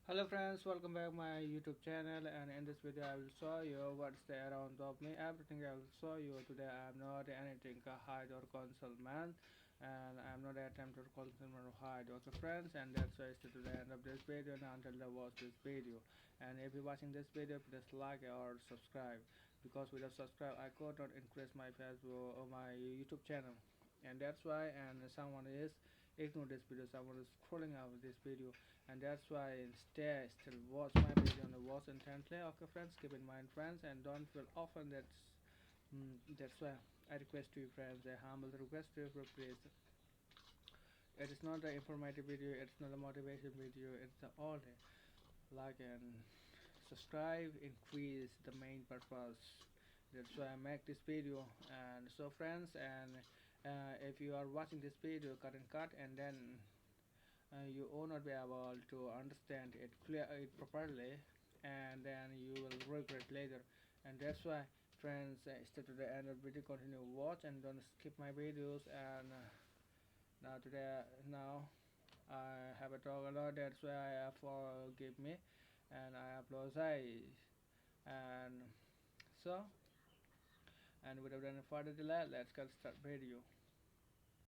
Hello friends, welcome back my YouTube channel, and in this video I will show you what's there around of me. Everything I will show you today. I am not anything hide or conceal man, and I am not attempt to conceal or hide. Okay friends, and that's why stay to the end of this video and until you watch this video. And if you're watching this video, please like or subscribe, because without subscribe I could not increase my Facebook or my YouTube channel, and that's why. And someone is ignore this video, someone is scrolling out this video, and that's why stay still watch my video and watch intently. Okay friends, keep in mind friends, and don't feel often that's why I request to you friends, a humble request to you for please. It is not an informative video, it's not a motivation video, it's the only like and subscribe increase the main purpose. That's why I make this video. And so friends, and if you are watching this video cut and cut, and then you will not be able to understand it clear it properly, and then you will regret later. And that's why friends, stay to the end of the video, continue watch and don't skip my videos. And now I have a talk a lot, that's why I have forgive me and I apologize. And so, and without any further delay, let's get start video.